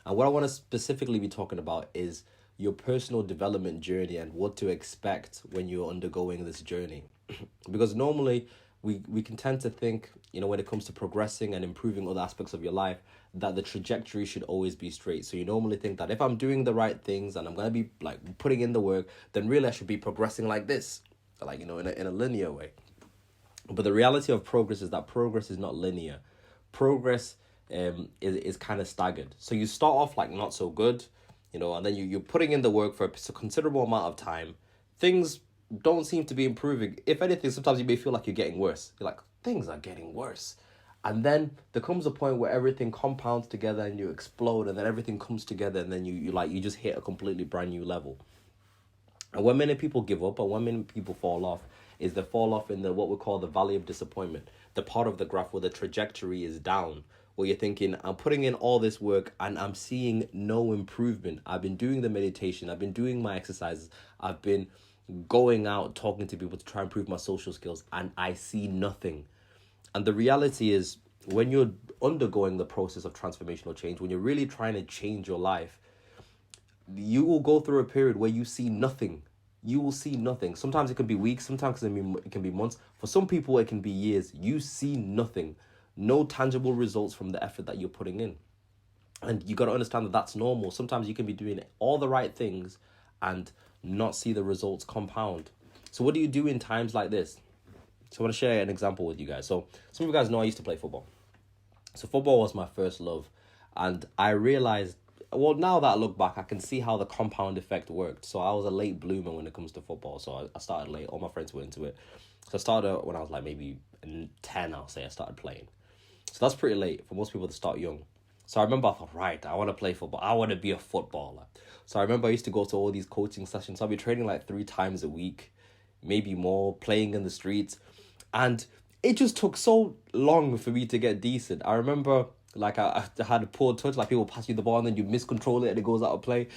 And what I want to specifically be talking about is your personal development journey and what to expect when you're undergoing this journey. Because normally we can tend to think, when it comes to progressing and improving other aspects of your life, that the trajectory should always be straight. So you normally think that if I'm doing the right things and I'm going to be like putting in the work, then really I should be progressing like this, like, in a linear way. But the reality of progress is that progress is not linear. Progress is kind of staggered. So you start off like not so good, and then you're putting in the work for a considerable amount of time. Things don't seem to be improving. If anything, sometimes you may feel like you're getting worse. You're like, things are getting worse. And then there comes a point where everything compounds together and you explode, and then everything comes together, and then you just hit a completely brand new level. And when many people give up, or when many people fall off, is they fall off in the what we call the valley of disappointment, the part of the graph where the trajectory is down, where you're thinking, I'm putting in all this work and I'm seeing no improvement. I've been doing the meditation, I've been doing my exercises, I've been going out talking to people to try and improve my social skills, and I see nothing. And the reality is, when you're undergoing the process of transformational change, when you're really trying to change your life, you will go through a period where you see nothing. You will see nothing. Sometimes it can be weeks, sometimes it can be months. For some people, it can be years. You see nothing. No tangible results from the effort that you're putting in. And you got to understand that that's normal. Sometimes you can be doing all the right things and not see the results compound. So what do you do in times like this? So I want to share an example with you guys. So some of you guys know I used to play football. So football was my first love. And I realized, well, now that I look back, I can see how the compound effect worked. So I was a late bloomer when it comes to football. So I started late. All my friends were into it. So I started when I was like maybe 10, I'll say I started playing. So that's pretty late for most people to start young. So I remember I thought, right, I want to play football. I want to be a footballer. So I remember I used to go to all these coaching sessions. So I'd be training like 3 times a week, maybe more, playing in the streets. And it just took so long for me to get decent. I remember like I had a poor touch, like people pass you the ball and then you miscontrol it and it goes out of play.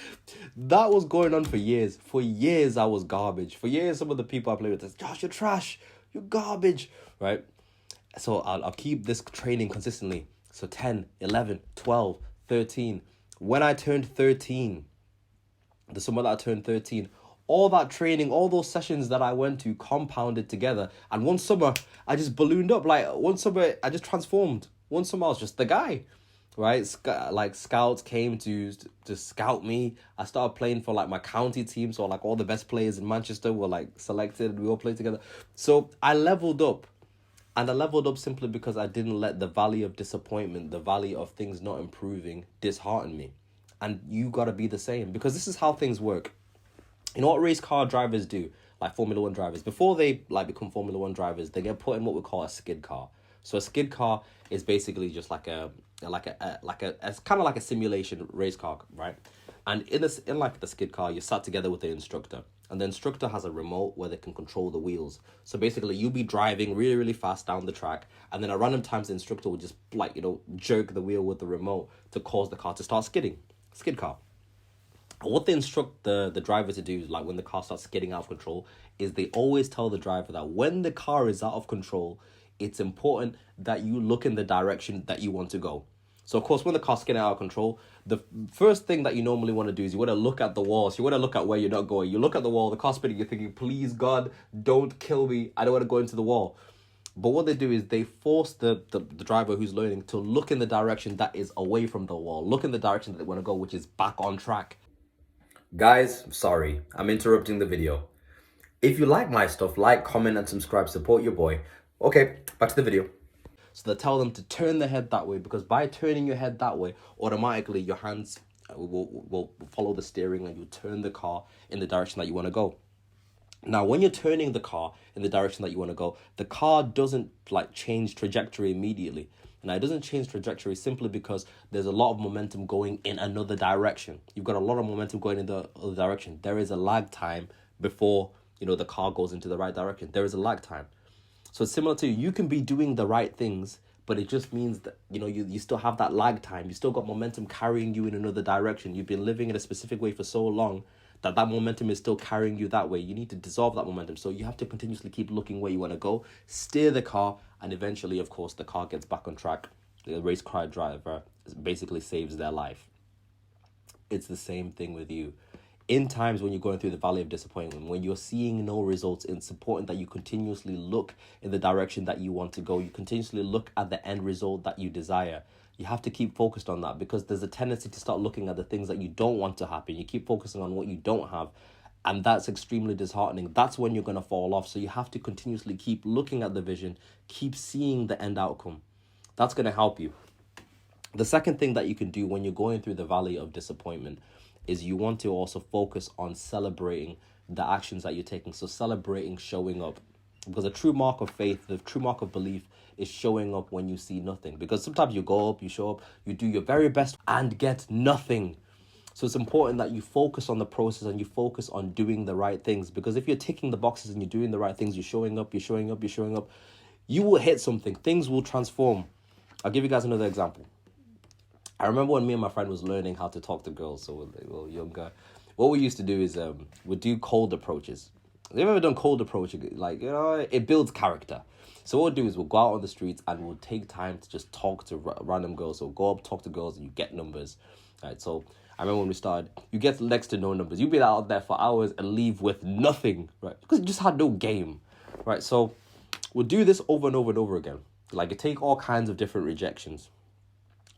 That was going on for years. For years, I was garbage. For years, some of the people I played with said, Josh, you're trash. You're garbage, right? So I'll keep this training consistently. So 10, 11, 12, 13. When I turned 13, the summer that I turned 13, all that training, all those sessions that I went to compounded together. And one summer, I just ballooned up. Like, one summer, I just transformed. One summer, I was just the guy, right? Like, scouts came to scout me. I started playing for, like, my county team. So, like, all the best players in Manchester were, like, selected. We all played together. So, I leveled up. And I leveled up simply because I didn't let the valley of disappointment, the valley of things not improving, dishearten me. And you got to be the same, because this is how things work. You know what race car drivers do? Like Formula One drivers, before they like become Formula One drivers, they get put in what we call a skid car. So a skid car is basically just like it's kind of like a simulation race car, right? And in like the skid car, you're sat together with the instructor, and the instructor has a remote where they can control the wheels. So basically, you'll be driving really, really fast down the track, and then at random times, the instructor will just jerk the wheel with the remote to cause the car to start skidding. Skid car. And what they instruct the driver to do, like when the car starts skidding out of control, is they always tell the driver that when the car is out of control, it's important that you look in the direction that you want to go. So, of course, when the car's getting out of control, the first thing that you normally want to do is you want to look at the wall. So you want to look at where you're not going. You look at the wall, the car's spinning, you're thinking, please, God, don't kill me. I don't want to go into the wall. But what they do is they force the driver who's learning to look in the direction that is away from the wall. Look in the direction that they want to go, which is back on track. Guys, sorry, I'm interrupting the video. If you like my stuff, like, comment, and subscribe. Support your boy. Okay, back to the video. So they tell them to turn their head that way, because by turning your head that way, automatically your hands will follow the steering and you turn the car in the direction that you want to go. Now, when you're turning the car in the direction that you want to go, the car doesn't like change trajectory immediately. Now, it doesn't change trajectory simply because there's a lot of momentum going in another direction. You've got a lot of momentum going in the other direction. There is a lag time before, the car goes into the right direction. There is a lag time. So it's similar to, you can be doing the right things, but it just means that, you still have that lag time. You still got momentum carrying you in another direction. You've been living in a specific way for so long that momentum is still carrying you that way. You need to dissolve that momentum. So you have to continuously keep looking where you want to go, steer the car, and eventually, of course, the car gets back on track. The race car driver basically saves their life. It's the same thing with you. In times when you're going through the valley of disappointment, when you're seeing no results, it's important that you continuously look in the direction that you want to go. You continuously look at the end result that you desire. You have to keep focused on that, because there's a tendency to start looking at the things that you don't want to happen. You keep focusing on what you don't have, and that's extremely disheartening. That's when you're going to fall off. So you have to continuously keep looking at the vision, keep seeing the end outcome. That's going to help you. The second thing that you can do when you're going through the valley of disappointment is you want to also focus on celebrating the actions that you're taking. So celebrating showing up, because a true mark of faith, the true mark of belief, is showing up when you see nothing. Because sometimes you go up, you show up, you do your very best and get nothing. So it's important that you focus on the process and you focus on doing the right things. Because if you're ticking the boxes and you're doing the right things, you're showing up, you will hit something. Things will transform. I'll give you guys another example. I remember when me and my friend was learning how to talk to girls, so we were younger. What we used to do is we'd do cold approaches. Have you ever done cold approaching? Like, it builds character. So what we'll do is we'll go out on the streets and we'll take time to just talk to random girls. So go up, talk to girls, and you get numbers. Right, so I remember when we started, you get next to no numbers. You'd be out there for hours and leave with nothing, right? Because you just had no game, right? So we'll do this over and over and over again. Like, you take all kinds of different rejections.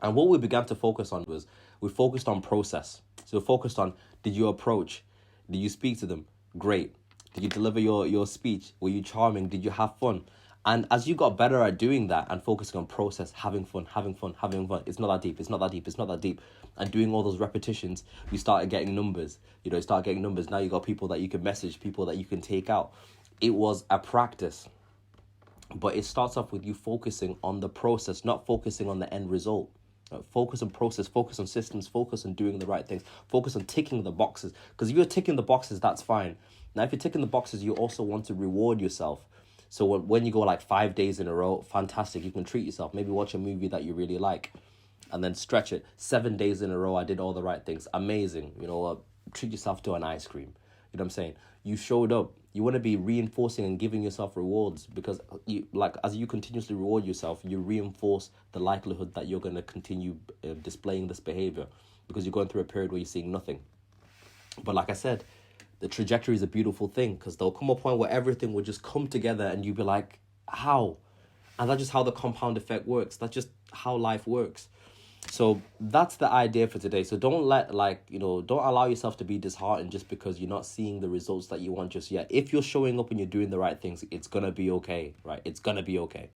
And what we began to focus on was, we focused on process. So we focused on, did you approach? Did you speak to them? Great. Did you deliver your speech? Were you charming? Did you have fun? And as you got better at doing that and focusing on process, having fun, it's not that deep. And doing all those repetitions, you started getting numbers. Now you got people that you can message, people that you can take out. It was a practice. But it starts off with you focusing on the process, not focusing on the end result. Focus on process, focus on systems, focus on doing the right things, focus on ticking the boxes. Because if you're ticking the boxes, that's fine. Now, if you're ticking the boxes, you also want to reward yourself. So when you go like 5 days in a row, fantastic, you can treat yourself. Maybe watch a movie that you really like and then stretch it. 7 days in a row, I did all the right things. Amazing. Treat yourself to an ice cream. You know what I'm saying? You showed up. You want to be reinforcing and giving yourself rewards, because as you continuously reward yourself, you reinforce the likelihood that you're going to continue displaying this behavior, because you're going through a period where you're seeing nothing. But like I said, the trajectory is a beautiful thing, because there'll come a point where everything will just come together and you'll be like, how? And that's just how the compound effect works. That's just how life works. So that's the idea for today. So don't don't allow yourself to be disheartened just because you're not seeing the results that you want just yet. If you're showing up and you're doing the right things, it's going to be okay, right? It's going to be okay.